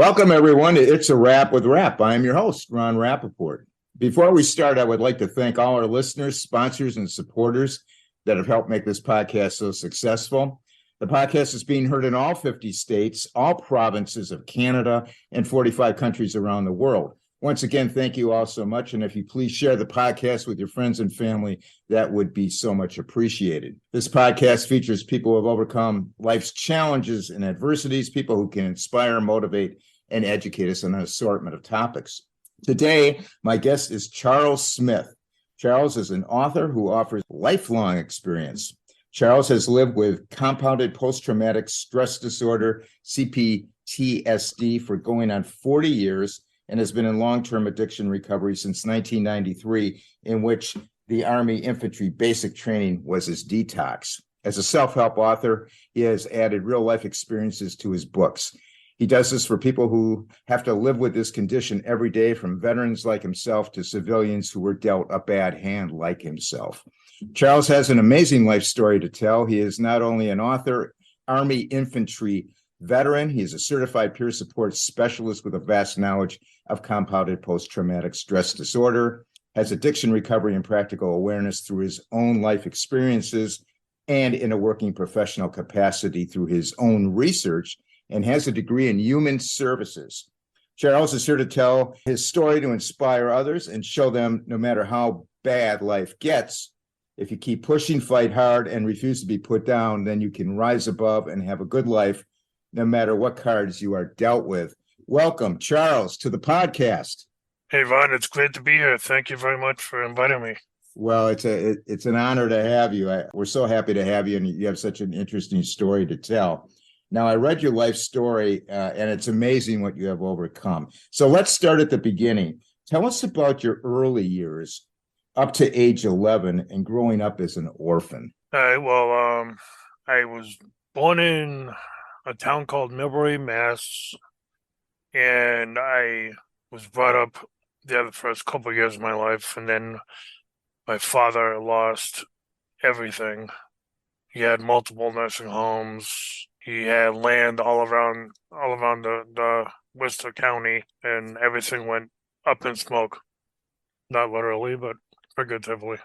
Welcome, everyone. It's a Wrap with Rap. I am your host, Ron Rappaport. Before we start, I would like to thank all our listeners, sponsors, and supporters that have helped make this podcast so successful. The podcast is being heard in all 50 states, all provinces of Canada, and 45 countries around the world. Once again, thank you all so much. And if you please share the podcast with your friends and family, that would be so much appreciated. This podcast features people who have overcome life's challenges and adversities, people who can inspire, motivate, and educate us on an assortment of topics. Today, my guest is Charles Smith. Charles is an author who offers lifelong experience. Charles has lived with compounded post-traumatic stress disorder, CPTSD, for going on 40 years, and has been in long-term addiction recovery since 1993, in which the Army infantry basic training was his detox. As a self-help author, he has added real-life experiences to his books. He does this for people who have to live with this condition every day, from veterans like himself to civilians who were dealt a bad hand like himself. Charles has an amazing life story to tell. He is not only an author, Army infantry veteran, he is a certified peer support specialist with a vast knowledge of compounded post-traumatic stress disorder, has addiction recovery and practical awareness through his own life experiences, and in a working professional capacity through his own research, and has a degree in human services. Charles is here to tell his story to inspire others and show them no matter how bad life gets, if you keep pushing, fight hard, and refuse to be put down, then you can rise above and have a good life, no matter what cards you are dealt with. Welcome, Charles, to the podcast. Hey, Ron, it's great to be here. Thank you very much for inviting me. Well, it's an honor to have you. We're so happy to have you, and you have such an interesting story to tell. Now, I read your life story, and it's amazing what you have overcome. So let's start at the beginning. Tell us about your early years up to age 11 and growing up as an orphan. I was born in a town called Millbury, Mass, and I was brought up there the first couple of years of my life, and then my father lost everything. He had multiple nursing homes. He had land all around the Worcester County, and everything went up in smoke. Not literally, but figuratively.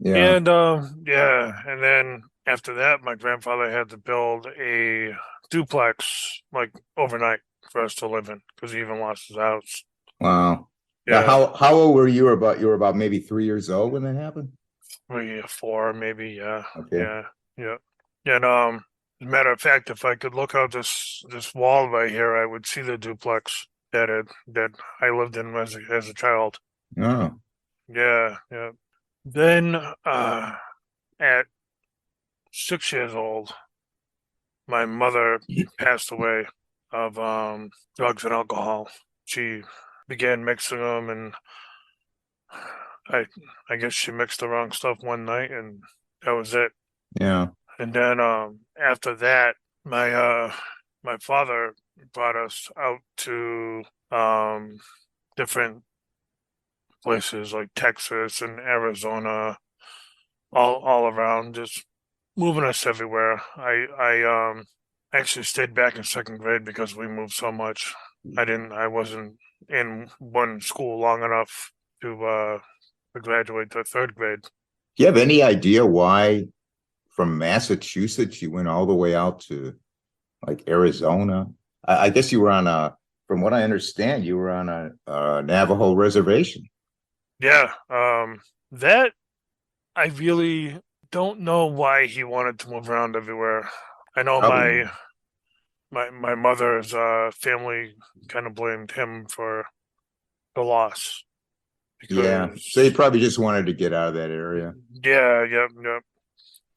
Yeah. And and then after that, my grandfather had to build a duplex like overnight for us to live in because he even lost his house. Wow. Yeah. Now, how old were you? You were about maybe 3 years old when that happened? 3 or 4, maybe. Yeah. Okay. Yeah. And as a matter of fact, if I could look out this wall right here, I would see the duplex that I lived in as a child. Oh. Yeah. Then at 6 years old, my mother passed away of drugs and alcohol. She began mixing them, and I guess she mixed the wrong stuff one night, and that was it. Yeah. And then after that, my father brought us out to different places like Texas and Arizona, all around, just moving us everywhere. I actually stayed back in second grade because we moved so much. I wasn't in one school long enough to graduate to third grade. Do you have any idea why from Massachusetts you went all the way out to like Arizona? I guess you were from what I understand, you were on a Navajo reservation. Yeah, that I really don't know why he wanted to move around everywhere. I know Probably. my mother's family kind of blamed him for the loss Yeah. because So you probably just wanted to get out of that area. yeah.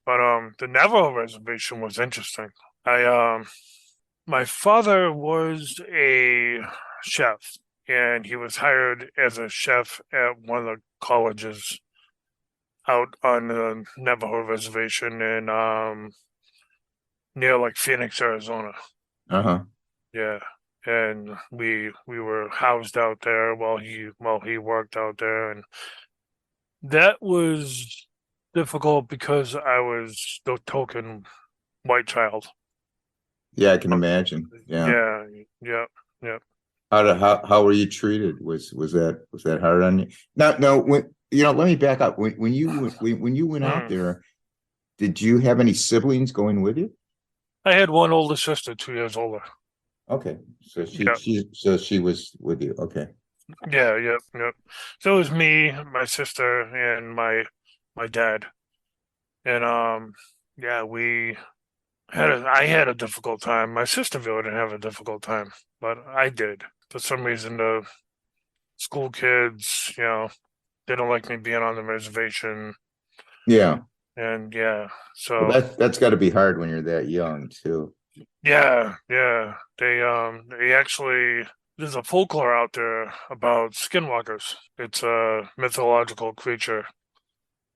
But the Navajo reservation was interesting. My father was a chef, and he was hired as a chef at one of the colleges out on the Navajo reservation in near like Phoenix, Arizona. Uh-huh. Yeah. And we were housed out there while he worked out there, and that was difficult because I was the token white child. Yeah, I can imagine. Yeah. Yeah. How were you treated? Was that hard on you? No, when let me back up. When you went out Hmm. there, did you have any siblings going with you? I had one older sister, 2 years older. Okay, so Yeah, she was with you. Okay, yeah, yep, yep. So it was me, my sister, and my dad. And yeah, I had a difficult time. My sister really didn't have a difficult time, but I did. For some reason, the school kids, they don't like me being on the reservation. yeah. And yeah, Well, so that's got to be hard when you're that young too. yeah, yeah. They actually there's a folklore out there about skinwalkers. It's a mythological creature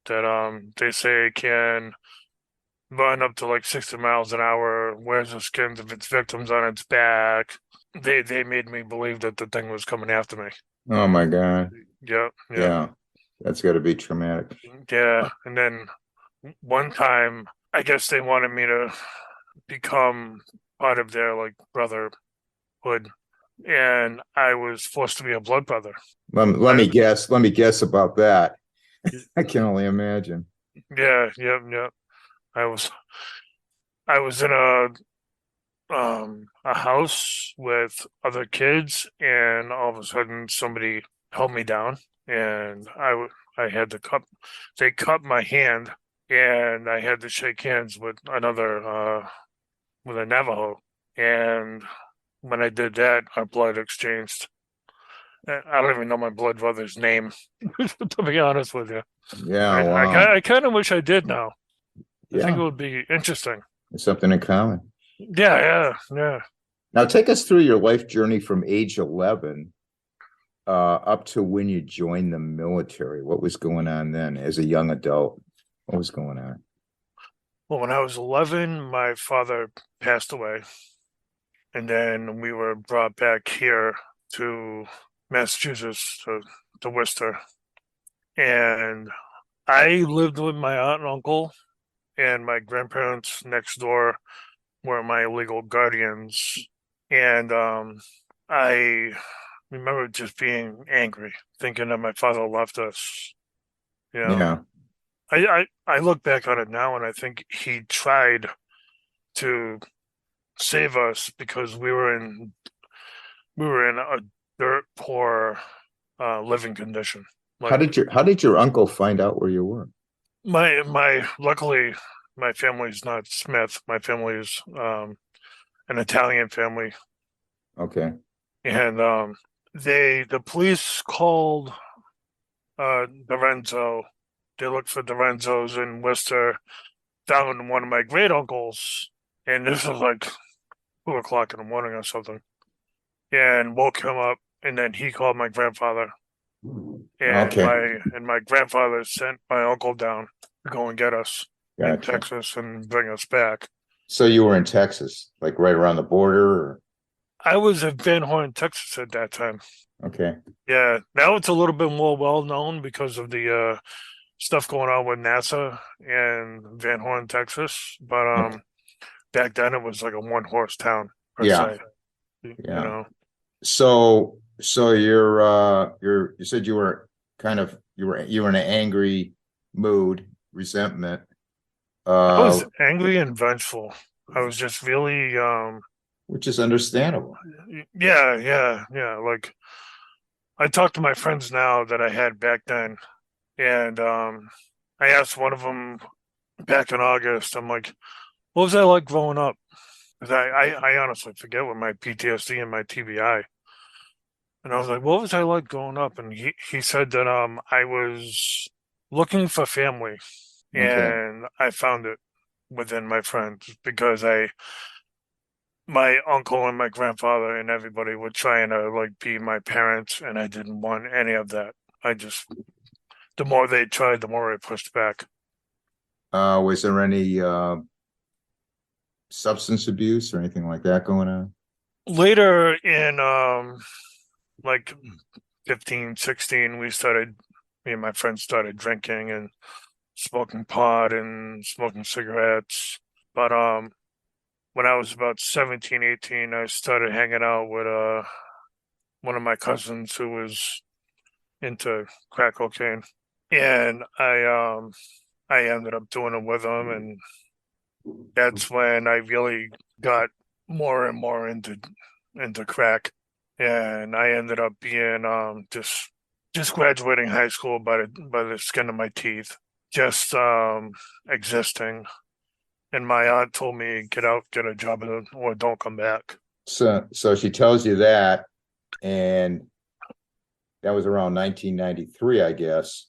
that they say can run up to like 60 miles an hour, wears the skins of its victims on its back. They made me believe that the thing was coming after me. Oh my God, Yep, yep, yeah, that's got to be traumatic. yeah. And then one time, I guess they wanted me to become part of their like brotherhood, and I was forced to be a blood brother. Let I, me guess. Let me guess about that. I can only imagine. yeah, yep, yep. I was I was in a house with other kids, and all of a sudden somebody held me down, and I had to cut. They cut my hand, and I had to shake hands with another with a Navajo, and when I did that, our blood exchanged. I don't even know my blood brother's name, to be honest with you. Yeah, wow. I kind of wish I did now. I think it Yeah, would be interesting. there's something in common. Yeah, yeah, yeah. Now, take us through your life journey from age 11 up to when you joined the military. What was going on then as a young adult? What was going on? Well, when I was 11, my father passed away, and then we were brought back here to Massachusetts, to Worcester. And I lived with my aunt and uncle, and my grandparents next door were my legal guardians. And I remember just being angry, thinking that my father left us. You know, Yeah, I look back on it now, and I think he tried to save us because we were in a dirt poor living condition. how Like did your uncle find out where you were? my luckily my family's not Smith. My family is an Italian family, Okay, and the police called Lorenzo. They looked for Lorenzo's in Worcester, found one of my great uncles, and this was like 2 o'clock in the morning or something, and woke him up. And then he called my grandfather, and okay, my grandfather sent my uncle down to go and get us in gotcha. Texas and bring us back. So you were in Texas, like right around the border, or I was in Van Horn, Texas at that time. okay, Yeah, now it's a little bit more well known because of the stuff going on with NASA and Van Horn, Texas. But okay, back then it was like a one horse town per yeah, se. You yeah. know, So you said you were kind of you were in an angry mood, resentment. I Uh, was angry and vengeful. I was just really which is understandable. yeah, yeah, yeah. Like I talk to my friends now that I had back then, and I asked one of them back in August. I'm like, "What was I like growing up?" Because I honestly forget with my PTSD and my TBI. And I was like, "What was I like growing up?" And he said that I was looking for family, Okay. and I found it within my friends because my uncle and my grandfather and everybody were trying to like be my parents, and I didn't want any of that. I just the more they tried, the more I pushed back. Was there any substance abuse or anything like that going on? Later in like 15, 16, me and my friends started drinking and smoking pot and smoking cigarettes. But when I was about 17, 18, I started hanging out with one of my cousins who was into crack cocaine, and I ended up doing it with him, and that's when I really got more and more into crack, and I ended up being just graduating high school by the skin of my teeth, just existing. And my aunt told me, get out, get a job, or don't come back. So she tells you that, and that was around 1993, I guess.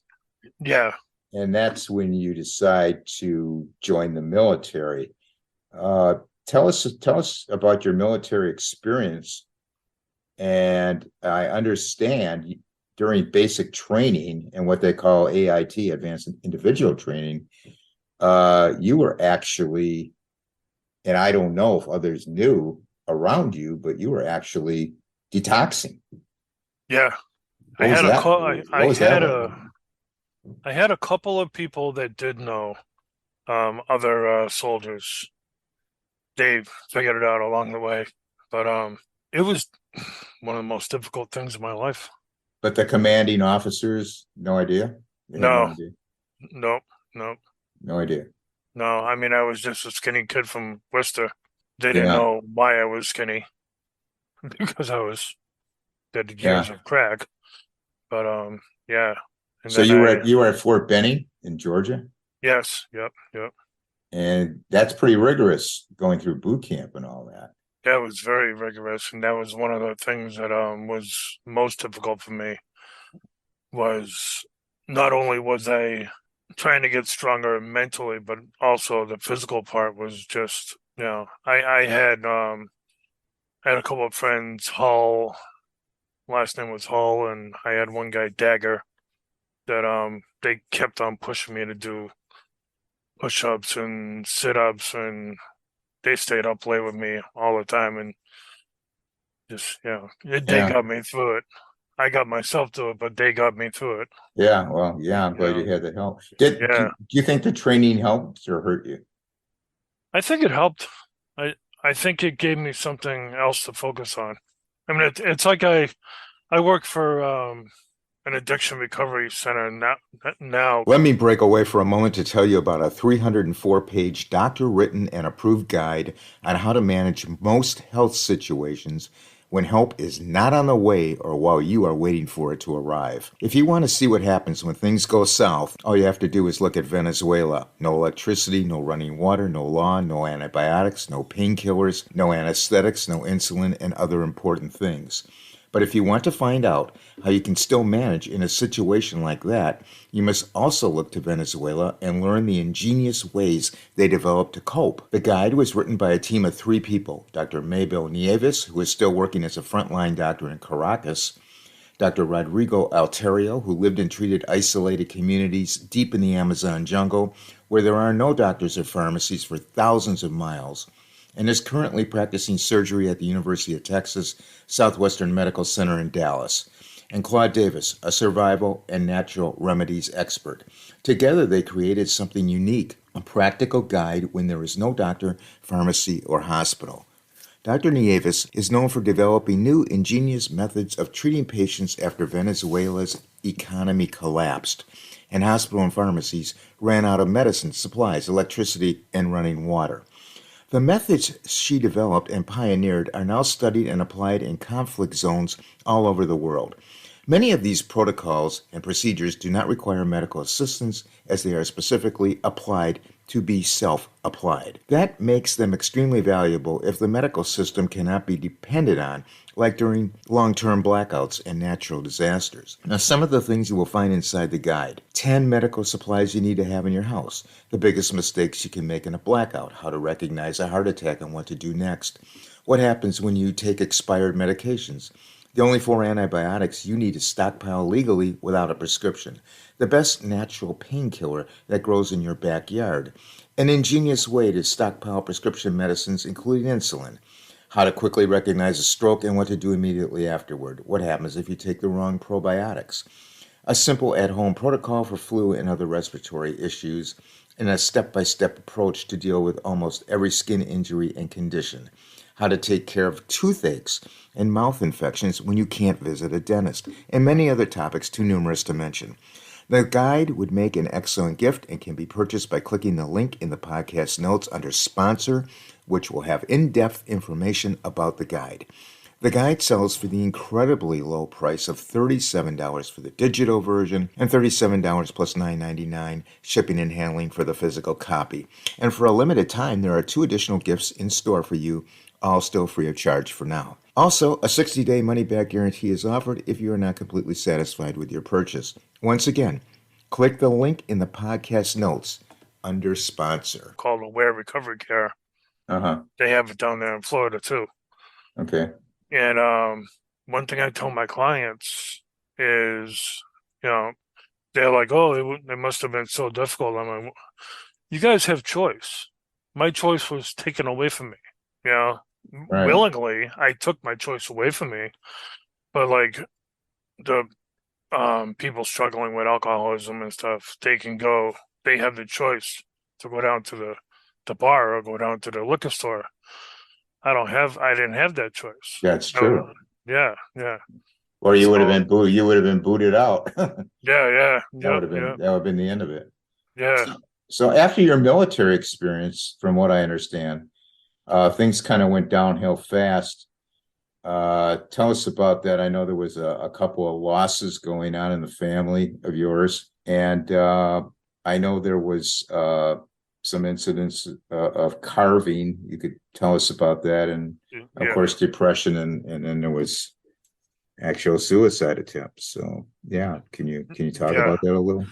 Yeah, And that's when you decide to join the military. Uh, tell us about your military experience. And I understand during basic training and what they call AIT, Advanced Individual Training, you were actually, and I don't know if others knew around you, but you were actually detoxing. yeah. I What was had a that? call. What was that like? I had a couple of people that did know, other soldiers. They figured it out along the way, but it was one of the most difficult things in my life. But the commanding officers, no idea. They had no No, idea. no, no, No idea. no. I mean, I was just a skinny kid from Worcester. They didn't Yeah, know why I was skinny because I was did yeah. years of crack. But yeah. And So then you were at Fort Benning in Georgia, yes, yep, yep. and that's pretty rigorous going through boot camp and all that. That was very rigorous, and that was one of the things that was most difficult for me. Was not only was I trying to get stronger mentally, but also the physical part was just, I had a couple of friends, Hall, last name was Hall, and I had one guy, Dagger, that they kept on pushing me to do push-ups and sit-ups, and they stayed up late with me all the time, and just, they Yeah, got me through it. I got myself through it, but they got me through it. yeah. Well, yeah. I'm You glad know, you had the help. Do yeah. you think the training helped or hurt you? I think it helped. I think it gave me something else to focus on. I mean, it's like I work for an addiction recovery center now. Let me break away for a moment to tell you about a 304-page doctor written and approved guide on how to manage most health situations when help is not on the way or while you are waiting for it to arrive. If you want to see what happens when things go south, all you have to do is look at Venezuela. No electricity, no running water, no law, no antibiotics, no painkillers, no anesthetics, no insulin, and other important things. But if you want to find out how you can still manage in a situation like that, you must also look to Venezuela and learn the ingenious ways they developed to cope. The guide was written by a team of 3 people: Dr. Mabel Nieves, who is still working as a frontline doctor in Caracas, Dr. Rodrigo Alterio, who lived and treated isolated communities deep in the Amazon jungle where there are no doctors or pharmacies for thousands of miles, and is currently practicing surgery at the University of Texas Southwestern Medical Center in Dallas, and Claude Davis, a survival and natural remedies expert. Together, they created something unique, a practical guide when there is no doctor, pharmacy, or hospital. Dr. Nieves is known for developing new ingenious methods of treating patients after Venezuela's economy collapsed and hospital and pharmacies ran out of medicine, supplies, electricity, and running water. The methods she developed and pioneered are now studied and applied in conflict zones all over the world. Many of these protocols and procedures do not require medical assistance as they are specifically applied to be self-applied. That makes them extremely valuable if the medical system cannot be depended on, like during long-term blackouts and natural disasters. Now, some of the things you will find inside the guide: 10 medical supplies you need to have in your house, the biggest mistakes you can make in a blackout, how to recognize a heart attack and what to do next, what happens when you take expired medications, the only 4 antibiotics you need to stockpile legally without a prescription, the best natural painkiller that grows in your backyard, an ingenious way to stockpile prescription medicines, including insulin, how to quickly recognize a stroke and what to do immediately afterward, what happens if you take the wrong probiotics, a simple at-home protocol for flu and other respiratory issues, and a step-by-step approach to deal with almost every skin injury and condition, how to take care of toothaches and mouth infections when you can't visit a dentist, and many other topics too numerous to mention. The guide would make an excellent gift and can be purchased by clicking the link in the podcast notes under sponsor, which will have in-depth information about the guide. The guide sells for the incredibly low price of $37 for the digital version and $37 plus $9.99 shipping and handling for the physical copy. And for a limited time, there are 2 additional gifts in store for you, all still free of charge for now. Also, a 60-day money-back guarantee is offered if you are not completely satisfied with your purchase. Once again, click the link in the podcast notes under sponsor. Called Aware Recovery Care. Uh-huh. They have it down there in Florida too. Okay. And one thing I tell my clients is, they're like, "Oh, it must have been so difficult." I'm like, "You guys have choice. My choice was taken away from me. Right. Willingly, I took my choice away from me. But like the people struggling with alcoholism and stuff, they have the choice to go down to the bar or go down to the liquor store. I didn't have that choice. That's true. Yeah. Or you would have been booted out. Yeah. That would have been the end of it. Yeah. So after your military experience, from what I understand, things kind of went downhill fast. Tell us about that. I know there was a couple of losses going on in the family of yours, and I know there was some incidents of carving. You could tell us about that, and of course depression, and then there was actual suicide attempts. So yeah, can you talk about that a little?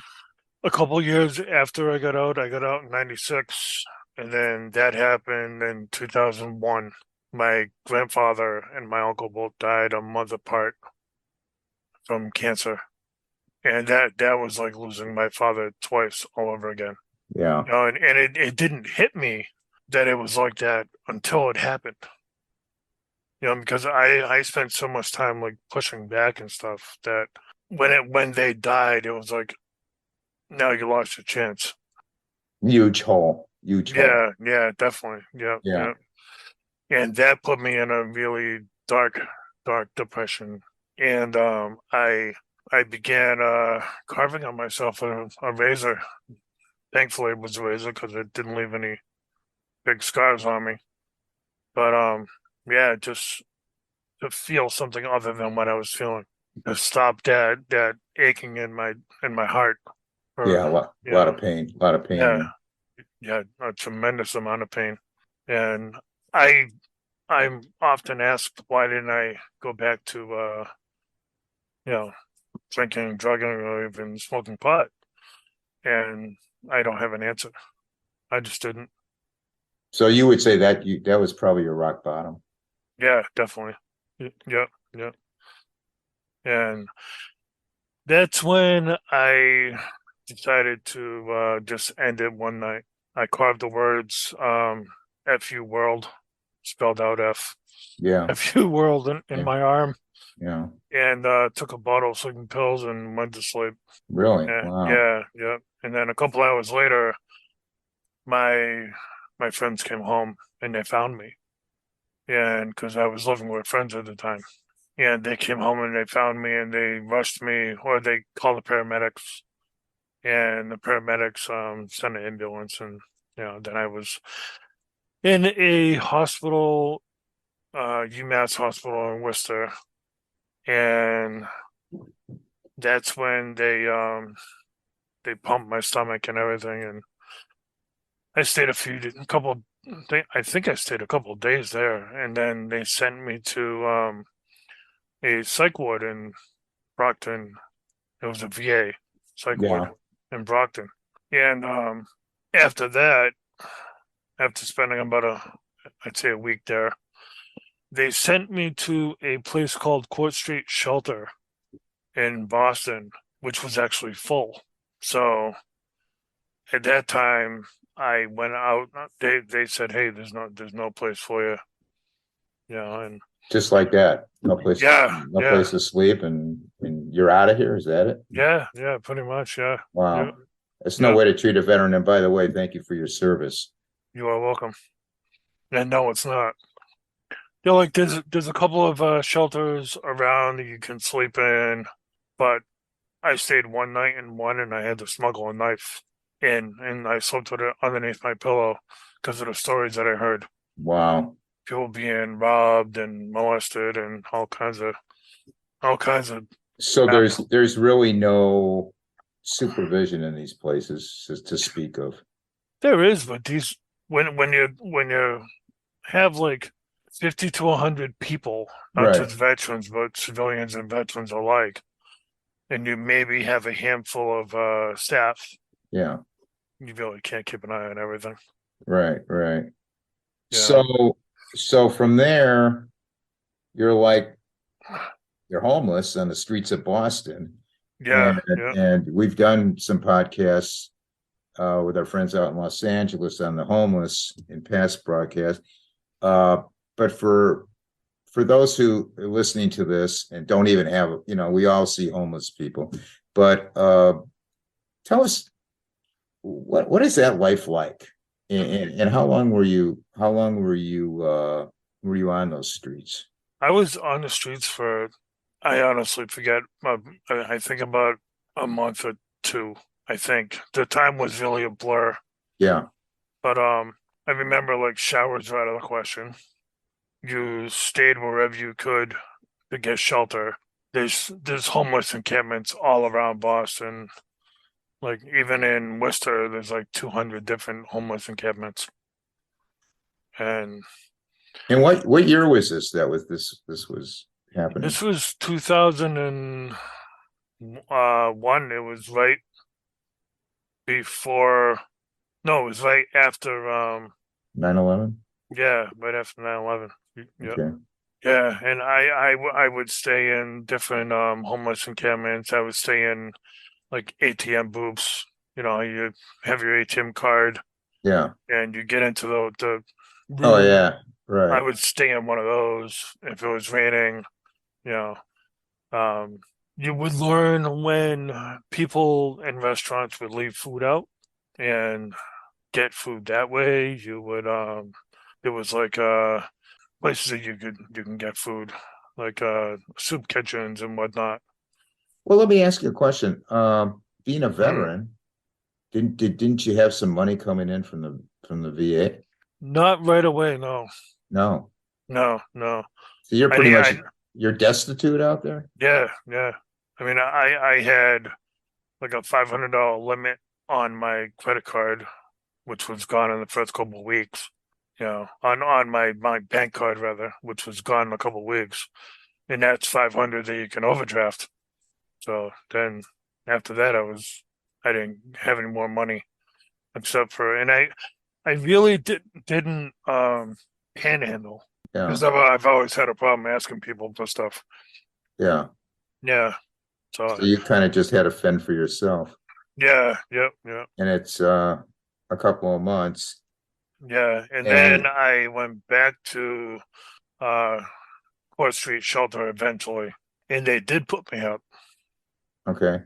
A couple of years after I got out in 96, and then that happened in 2001. My grandfather and my uncle both died a month apart from cancer. And that was like losing my father twice all over again. Yeah. And it didn't hit me that it was like that until it happened. Because I spent so much time like pushing back and stuff that when they died, it was like, now you lost your chance. Huge hole. Yeah, definitely. Yeah. And that put me in a really dark depression. And I began carving on myself a razor. Thankfully, it was a razor because it didn't leave any big scars on me. But just to feel something other than what I was feeling, to stop that aching in my heart. A lot of pain. Yeah, a tremendous amount of pain. And I'm often asked, why didn't I go back to drinking, drugging, or even smoking pot? And I don't have an answer. I just didn't. So you would say that that was probably your rock bottom. Yeah, definitely. Yeah. And that's when I decided to just end it one night. I carved the words "FU world," spelled out F. Yeah. FU world in my arm. Yeah. And took a bottle of sleeping pills and went to sleep. Really? Wow. Yeah. And then a couple hours later, my friends came home and they found me. And because I was living with friends at the time. And they came home and they found me and they rushed me, or they called the paramedics. And the paramedics sent an ambulance, and then I was in a hospital, UMass hospital in Worcester, and that's when they pumped my stomach and everything, and I stayed I think I stayed a couple of days there, and then they sent me to a psych ward in Brockton. It was a VA psych ward in Brockton, and after that, after spending about I'd say a week there, they sent me to a place called Court Street Shelter in Boston, which was actually full. So at that time, I went out. They said, "Hey, there's no place for you," and just like that, no place to sleep, and you're out of here. Is that it? Yeah, pretty much. Yeah. Wow, it's no way to treat a veteran. And by the way, thank you for your service. You are welcome. And no, it's not. Yeah, like there's a couple of shelters around that you can sleep in, but I stayed one night in one and I had to smuggle a knife in and I slept with it underneath my pillow because of the stories that I heard. Wow. People being robbed and molested and all kinds of So crap. there's really no supervision in these places to speak of. There is, but these when you have like 50 to 100 people, not Right. just veterans, but civilians and veterans alike, and you maybe have a handful of staff, Yeah. you really can't keep an eye on everything. Right. Right. Yeah, So from there, you're like you're homeless on the streets of Boston. yeah, And yeah. and we've done some podcasts with our friends out in Los Angeles on the homeless in past broadcasts. Uh, but for those who are listening to this and don't even have, we all see homeless people, but tell us what is that life like, and how long were you on those streets? I was on the streets for, I honestly forget, I think about a month or two. I think the time was really a blur, Yeah, but I remember like showers were out of the question. You stayed wherever you could to get shelter. There's homeless encampments all around Boston. Like even in Worcester, there's like 200 different homeless encampments. And and what year was this was happening? this was 2001. It was right before, no, it was right after, 9/11. yeah, right after 9/11. Yeah. Okay. Yeah, and I would stay in different homeless encampments. I would stay in like ATM booths. You know, you have your ATM card Yeah. and you get into the Oh room. yeah. I Right. would stay in one of those if it was raining, you know. Um, you would learn when people in restaurants would leave food out and get food that way. You would there was like places that you can get food, like soup kitchens and whatnot. Well, let me ask you a question. Being a Mm. veteran, didn't you have some money coming in from the VA? Not right away, no. No. No, no. So you're I pretty need much I you're destitute out there? Yeah, yeah. I mean, I had like a $500 limit on my credit card, which was gone in the first couple of weeks. You know, on my bank card rather, which was gone in a couple of weeks, and that's 500 that you can overdraft. So then after that, I didn't have any more money except for, and I really didn't panhandle Yeah. because I've always had a problem asking people for stuff. Yeah. Yeah. So So you kind of just had to fend for yourself. yeah, yep, yep. And it's a couple of months. Yeah, and then And I went back to uh Court Street Shelter eventually, and they did put me up. okay.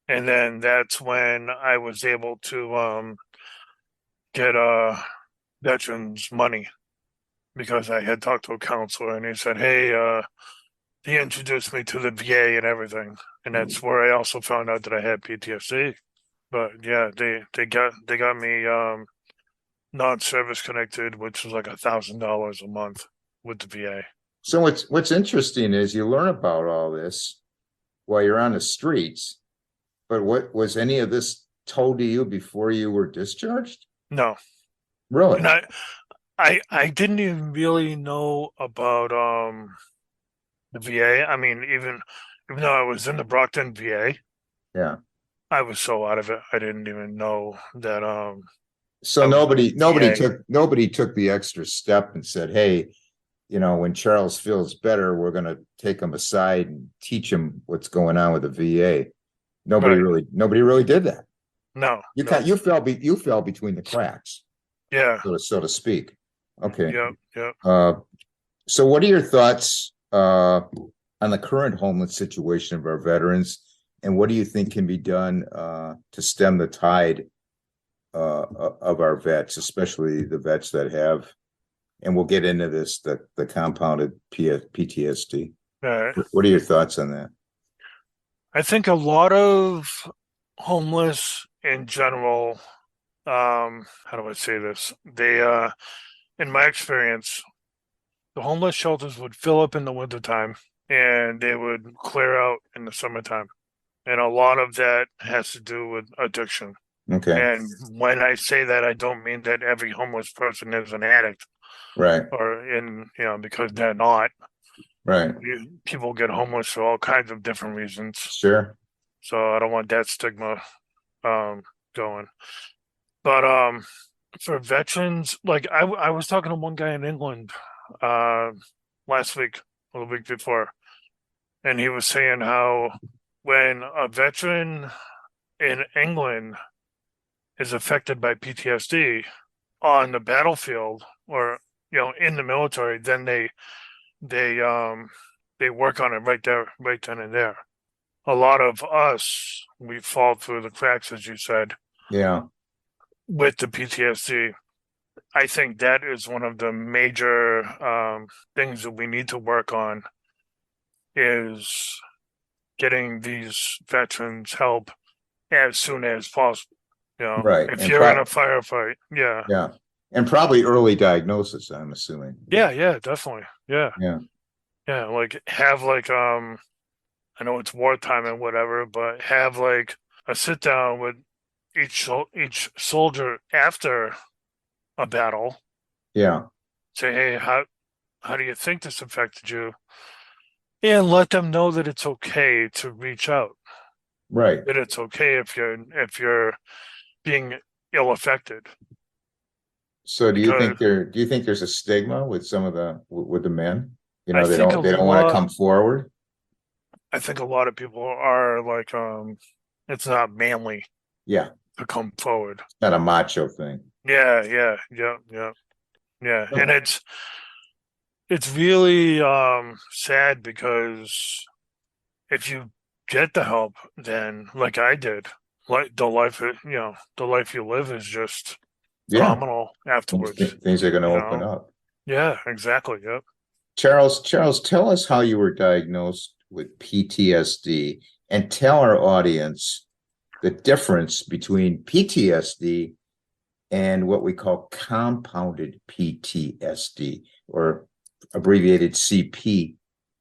And then that's when I was able to get veterans money because I had talked to a counselor and he said, "Hey, he introduced me to the VA and everything." And that's where I also found out that I had PTSD. But yeah, they got me non-service connected, which was like $1,000 a month with the VA. So what's interesting is you learn about all this while you're on the streets, but what was any of this told to you before you were discharged? No, Really? and I didn't even really know about the VA. I mean, even though I was in the Brockton VA, Yeah. I was so out of it. I didn't even know that So I was in the VA. nobody took the extra step and said, "Hey, when Charles feels better, we're going to take him aside and teach him what's going on with the VA." Right. Nobody really did that. No, You no. can you fell between the cracks, Yeah. so to speak. Okay. Yep. Yep. Uh, so what are your thoughts on the current homeless situation of our veterans, and what do you think can be done to stem the tide of our vets, especially the vets that have and we'll get into this, the compounded PTSD. Uh, What are your thoughts on that? I think a lot of homeless in general, how do I say this? In my experience, the homeless shelters would fill up in the wintertime and they would clear out in the summertime. And a lot of that has to do with addiction. Okay. And when I say that, I don't mean that every homeless person is an addict Right. because they're not. Right. People get homeless for all kinds of different reasons. Sure. So I don't want that stigma going. But for veterans, like I was talking to one guy in England uh last week or the week before, and he was saying how when a veteran in England is affected by PTSD on the battlefield or in the military, then they um they work on it right there, right then and there. A lot of us, we fall through the cracks, as you said, Yeah. with the PTSD. I think that is one of the major things that we need to work on is getting these veterans help as soon as possible. Right. If And you're in a firefight, yeah, yeah. And probably early diagnosis, I'm assuming. yeah, definitely, yeah, Yeah. yeah. Like have like I know it's wartime and whatever, but have like a sit down with each soldier after a battle. Yeah. Say, hey, how do you think this affected you? And let them know that it's okay to reach out. Right. That it's okay if you're being ill affected. So Because do you think there's a stigma with some of with the men? You I know, think a they don't want to lot come forward. I think a lot of people are like it's not manly Yeah. to come forward. Not a macho thing. Yeah. And No. it's really sad because if you get the help, then like I did, like the life you live is just Yeah. phenomenal afterwards. Things are going to You open know, up. yeah, exactly. Yep. Charles, tell us how you were diagnosed with PTSD and tell our audience the difference between PTSD and what we call compounded PTSD or abbreviated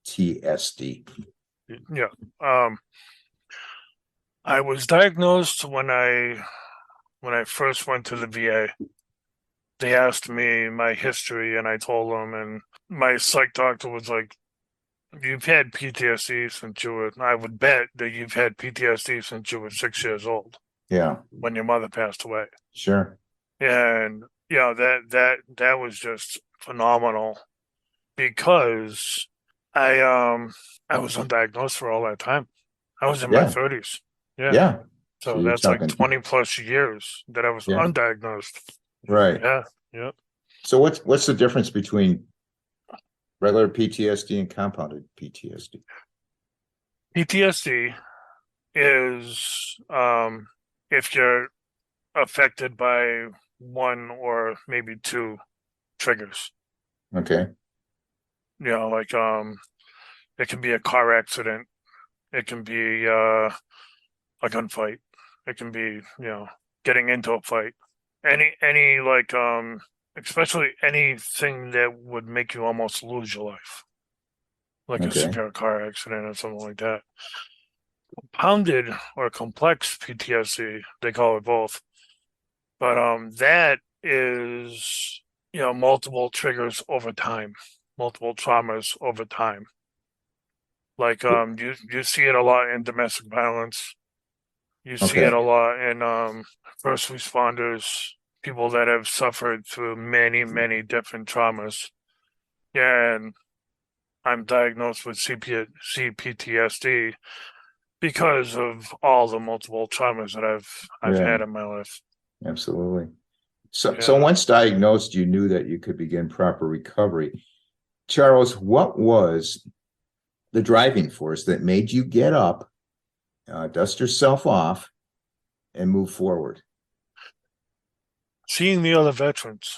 CPTSD. Yeah. Um, I was diagnosed when I first went to the VA. They asked me my history, and I told them, and my psych doctor was like, "You've had PTSD since you were." I would bet that you've had PTSD since you were 6 years old Yeah, when your mother passed away. sure. And that was just phenomenal because I um I was undiagnosed for all that time. I was in my Yeah, 30s. Yeah. yeah. So So you're that's like talking, 20 plus years that I was yeah, undiagnosed. right. Yeah. Yeah. So what's the difference between regular PTSD and compounded PTSD? PTSD is if you're affected by one or maybe two triggers. Okay, Like it can be a car accident, it can be a gunfight, it can be, getting into a fight. Any like especially anything that would make you almost lose your life, like a okay, severe car accident or something like that. Compounded or complex PTSD, they call it both. But that is, multiple triggers over time, multiple traumas over time. Like you see it a lot in domestic violence. You see it okay. a lot in first responders, people that have suffered through many, many different traumas. Yeah, and I'm diagnosed with CPTSD because of all the multiple traumas that I've Yeah, had in my life. absolutely. So Yeah. once diagnosed, you knew that you could begin proper recovery. Charles, what was the driving force that made you get up, dust yourself off, and move forward? Seeing the other veterans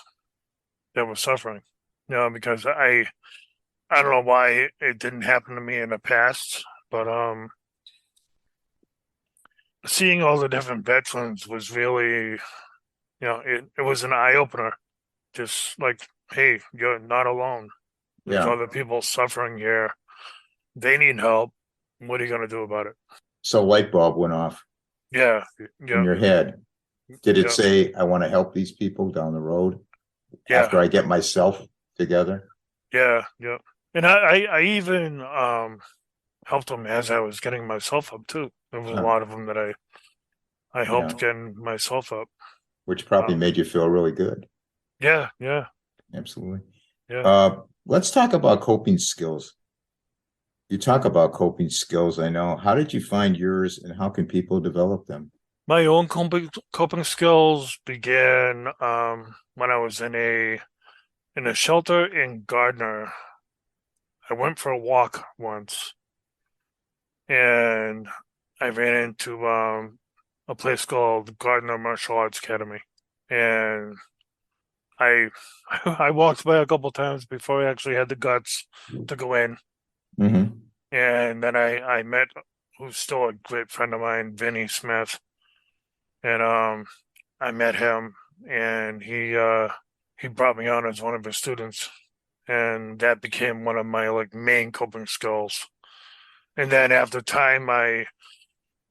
that were suffering. because I don't know why it didn't happen to me in the past, but seeing all the different veterans was really, it was an eye opener. Just like, hey, you're not alone. There's Yeah. other people suffering here. They need help. What are you gonna do about it? So light bulb went off Yeah, in yeah, your head. Did it yeah, say, I want to help these people down the road yeah, after I get myself together? yeah, yeah. And I even helped them as I was getting myself up too. There was a Uh, lot of them that I yeah. helped getting myself up. Which probably Um, made you feel really good. yeah, yeah, Absolutely. yeah. Let's talk about coping skills. You talk about coping skills, I know. How did you find yours and how can people develop them? My own coping skills began when I was in a shelter in Gardner. I went for a walk once, and I ran into a place called Gardner Martial Arts Academy, and I I walked by a couple times before I actually had the guts to go in, Mm-hmm. and then I met who's still a great friend of mine, Vinny Smith, and I met him, and he brought me on as one of his students, and that became one of my like main coping skills. And then after time,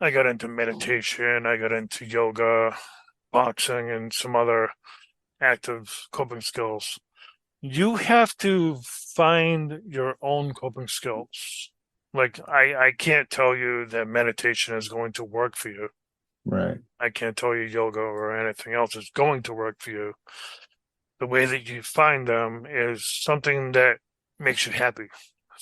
I got into meditation, I got into yoga, boxing, and some other active coping skills. You have to find your own coping skills. Like I can't tell you that meditation is going to work for you. Right. I can't tell you yoga or anything else is going to work for you. The way that you find them is something that makes you happy,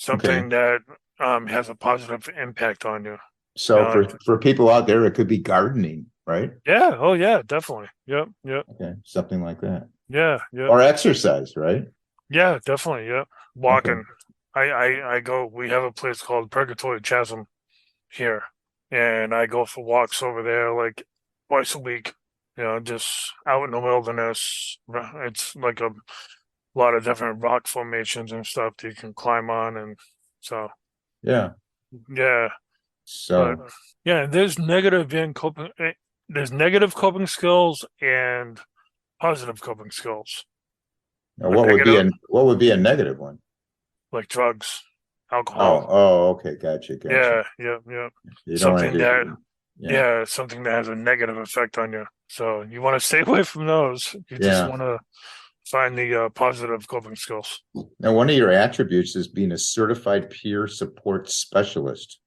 Okay. something that has a positive impact on you. You So know, for people out there, it could be gardening, right? yeah, oh yeah, definitely. Yep, yep, Okay. Something like that. yeah, yep, Or exercise, right? yeah, definitely. Yep. Okay. Walking. I go. We have a place called Purgatory Chasm here, and I go for walks over there like twice a week. Just out in the wilderness. It's like a lot of different rock formations and stuff that you can climb on, and so Yeah. yeah. But So yeah, there's negative coping skills and positive coping skills. A negative, what would be a negative one? like drugs, Oh, alcohol. oh, okay. Gotcha. Gotcha. Yeah, yeah, yeah. You don't want Something to that, get, yeah. yeah, something that has a negative effect on you. So you want to stay away from those. You just Yeah. want to find the positive coping skills. Now, one of your attributes is being a certified peer support specialist.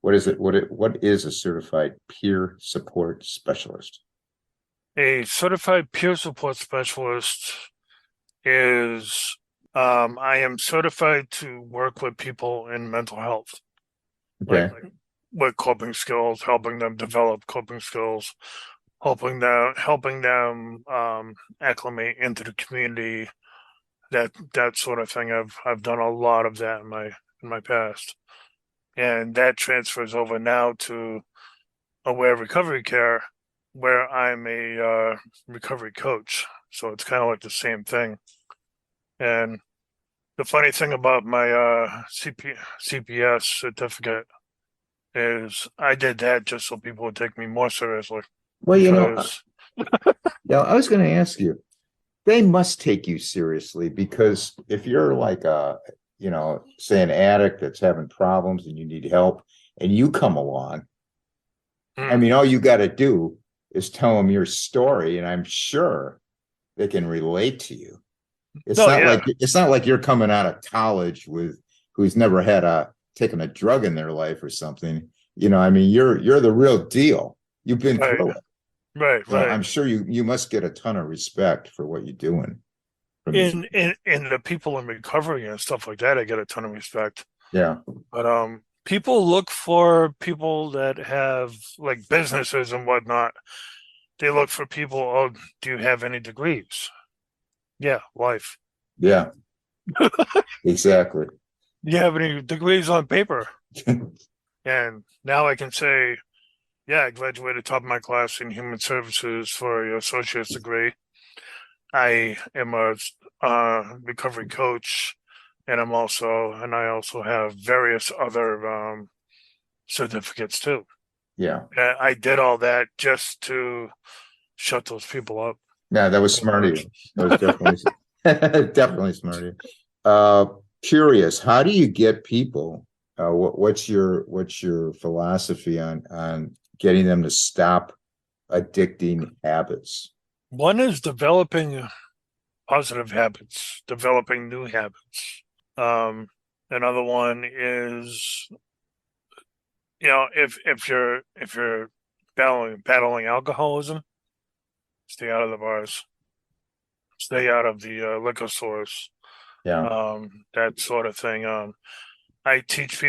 What is it? What is a certified peer support specialist? A certified peer support specialist is I am certified to work with people in mental health, like Okay. with coping skills, helping them develop coping skills, helping them acclimate into the community, that sort of thing. I've done a lot of that in my past. And that transfers over now to Aware Recovery Care, where I'm a recovery coach. So it's kind of like the same thing. And the funny thing about my CPS certificate is I did that just so people would take me more seriously Well, because yeah, I was going to ask you, they must take you seriously because if you're like say an addict that's having problems and you need help and you come along, I mm, mean, all you got to do is tell them your story, and I'm sure they can relate to you. no, yeah, It's not like you're coming out of college with who's never had a taken a drug in their life or something. I mean, you're the real deal. You've been right, through it. right, So right. I'm sure you must get a ton of respect for what you're doing from these. In the people in recovery and stuff like that, I get a ton of respect. Yeah. But people look for people that have like businesses and whatnot. They look for people. Oh, do you have any degrees? Yeah, life. Yeah, exactly. Do you have any degrees on paper? And now I can say, yeah, I graduated top of my class in human services for your associate's degree. I am a recovery coach, and I also have various other certificates too. Yeah. And I did all that just to shut those people up. Yeah, that was smart of you. That was definitely definitely smart of you. Curious, how do you get people? What's your philosophy on getting them to stop addicting habits? One is developing positive habits, developing new habits. Um, Another one is, if you're battling alcoholism, stay out of the bars, stay out of the liquor stores, Yeah, that sort of thing. I teach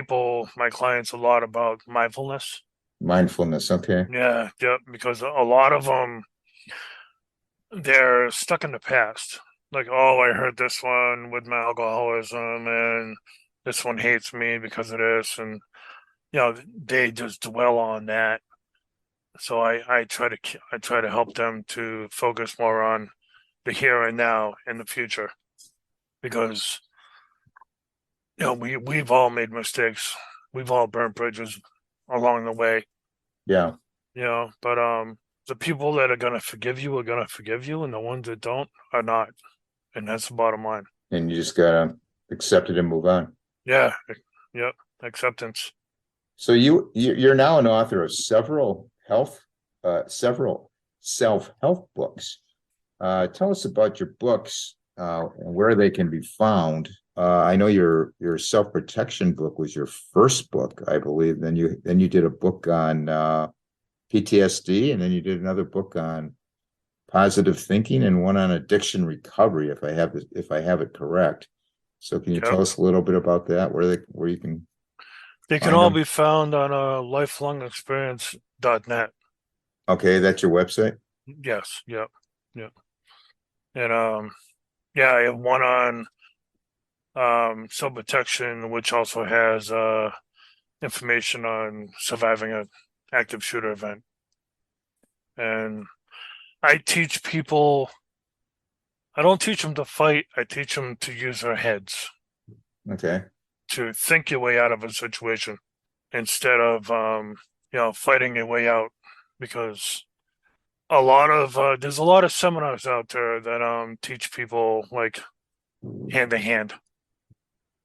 my clients, a lot about mindfulness. mindfulness. Okay. Yeah, yeah, because a lot of them, they're stuck in the past. Like, oh, I heard this one with my alcoholism, and this one hates me because of this, and they just dwell on that. So I try to help them to focus more on the here and now and the future, because we've all made mistakes, we've all burnt bridges along the way, Yeah, but the people that are gonna forgive you are gonna forgive you, and the ones that don't are not, and that's the bottom line. and you just gotta accept it and move on. Yeah, yep, acceptance. So you're now an author of several self-help books. Tell us about your books and where they can be found. I know your self-protection book was your first book, I believe. Then you did a book on PTSD, and then you did another book on positive thinking and one on addiction recovery, if I have it correct. So can you Yep, tell us a little bit about that, where you can they can find all them? be found on lifelongexperience.net. Okay, that's your website. Yes, yep, yep. And yeah, I have one on self protection, which also has information on surviving an active shooter event. And I teach people, I don't teach them to fight, I teach them to use their heads, Okay. to think your way out of a situation instead of fighting your way out. Because there's a lot of seminars out there that teach people, like, hand to hand.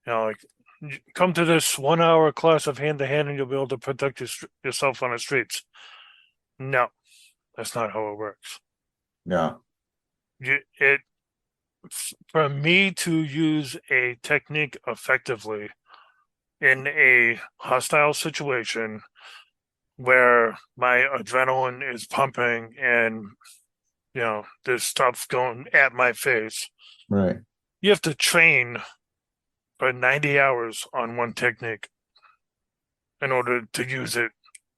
Like, come to this 1 hour class of hand to hand and you'll be able to protect yourself on the streets. No, that's not how it works. Yeah. It For me to use a technique effectively in a hostile situation where my adrenaline is pumping and there's stuff going at my face, Right. you have to train for 90 hours on one technique in order to use it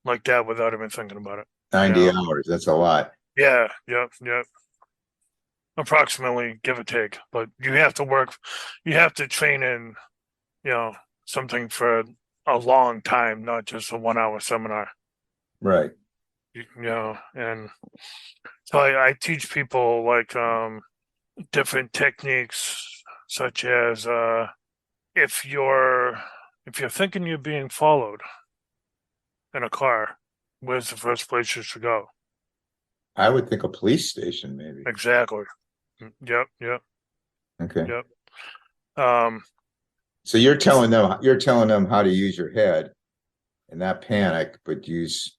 like that without even thinking about it. You 90 know? hours. That's a lot. Yeah, yep, yep. Approximately, give or take. But you have to train in, you know, something for a long time, not just a 1 hour seminar. Right. And so I teach people, like, different techniques, such as if you're if you're thinking you're being followed in a car, where's the first place you should go? I would think a police station, maybe. Exactly. Yep, yep, Okay. yep. Um, So you're telling them how to use your head and not panic, but use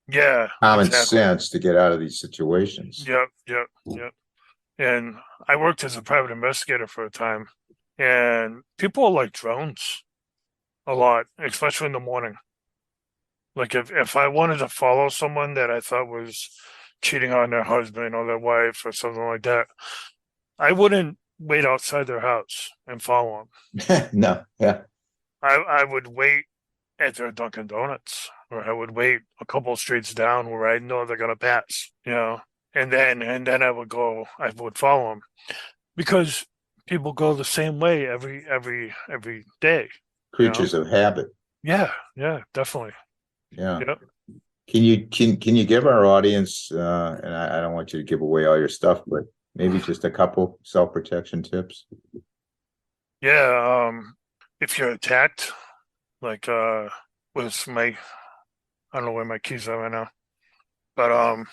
yeah, common exactly. sense to get out of these situations. Yep, yep, yep. And I worked as a private investigator for a time, and people like drones a lot, especially in the morning. Like, if I wanted to follow someone that I thought was cheating on their husband or their wife or something like that, I wouldn't wait outside their house and follow them. No. Yeah. I would wait at their Dunkin' Donuts, or I would wait a couple streets down where I know they're gonna pass, and then I would follow them, because people go the same way every day, you know. Creatures of habit. Yeah, yeah, definitely. Yeah. Yep. Can you give our audience and I don't want you to give away all your stuff, but Maybe just a couple self-protection tips. Yeah, if you're attacked, like with my I don't know where my keys are right now, but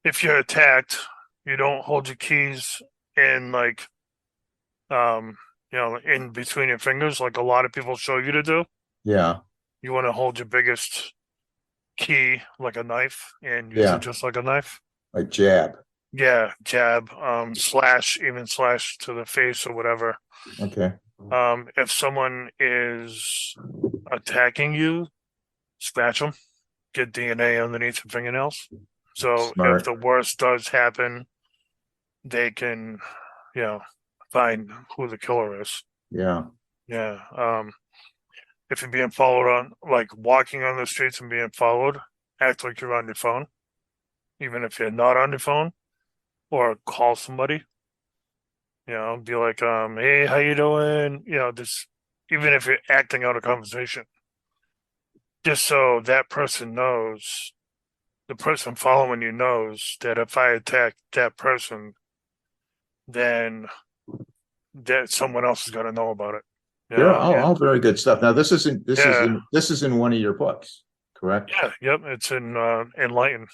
if you're attacked, you don't hold your keys in like in between your fingers like a lot of people show you to do. Yeah, You want to hold your biggest key like a knife and use it yeah, just like a knife. like jab. Yeah, jab, slash, even slash to the face or whatever. Okay, If someone is attacking you, scratch them, get DNA underneath your fingernails. So if smart. the worst does happen, they can, you know, find who the killer is. Yeah, Yeah. If you're being followed on, like walking on the streets and being followed, act like you're on your phone, even if you're not on your phone, or call somebody. Be like, hey, how you doing? Just even if you're acting out a conversation, just so that person knows, the person following you knows that if I attack that person, then that someone else is gonna know about it. they're all And very good stuff. Now, yeah, this is in one of your books, correct? yeah, yep. It's in Enlighten.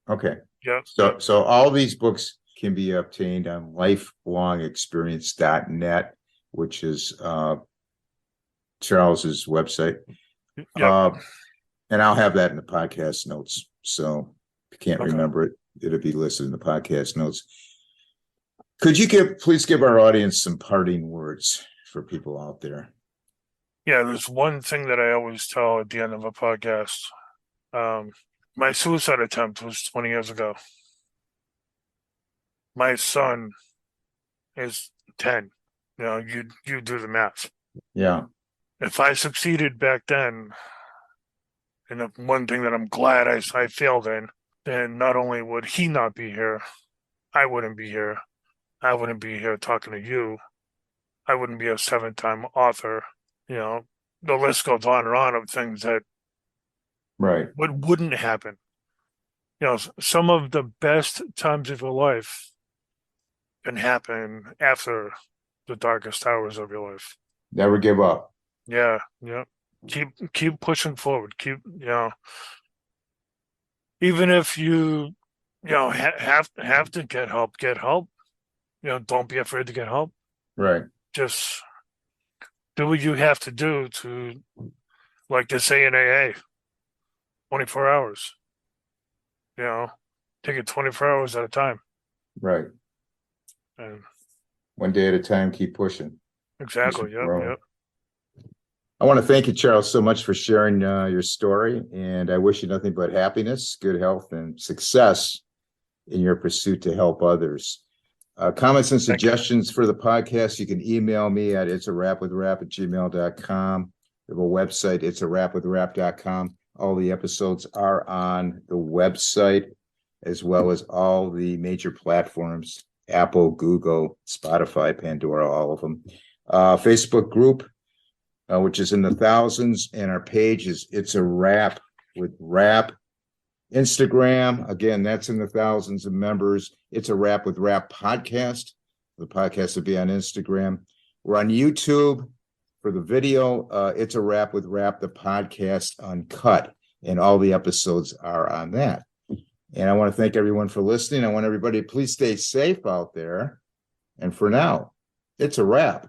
Okay. Yep, So, yep, so all these books can be obtained on lifelongexperience.net, which is Charles's website. yep. Uh, and I'll have that in the podcast notes. So if you can't Okay. remember it, it'll be listed in the podcast notes. Could you please give our audience some parting words for people out there? Yeah, there's one thing that I always tell at the end of a podcast. Um, my suicide attempt was 20 years ago. My son is 10. You do the math. Yeah, If I succeeded back then, and the one thing that I'm glad I failed in, then not only would he not be here, I wouldn't be here. I wouldn't be here talking to you. I wouldn't be a 7-time author. You know, the list goes on and on of things that right, wouldn't happen. Some of the best times of your life can happen after the darkest hours of your life. never give up. Yeah, yeah. Keep pushing forward. Even if have to get help, get help. Don't be afraid to get help. Right, Just do what you have to do to, like they say in AA, 24 hours. You know, take it 24 hours at a time. right. And One day at a time, keep pushing. exactly. Yep, yep. I want to thank you, Charles, so much for sharing your story. And I wish you nothing but happiness, good health, and success in your pursuit to help others. Comments and suggestions for the podcast, you can email me at itsarapwithrap@gmail.com. We have a website, itsarapwithrap.com. All the episodes are on the website, as well as all the major platforms, Apple, Google, Spotify, Pandora, all of them. Facebook group, which is in the thousands, and our page is It's a Wrap with Rap. Instagram, again, that's in the thousands of members. It's a Wrap with Rap podcast. The podcast will be on Instagram. We're on YouTube for the video. It's a Wrap with Rap, the podcast uncut, and all the episodes are on that. And I want to thank everyone for listening. I want everybody to please stay safe out there. And for now, it's a wrap.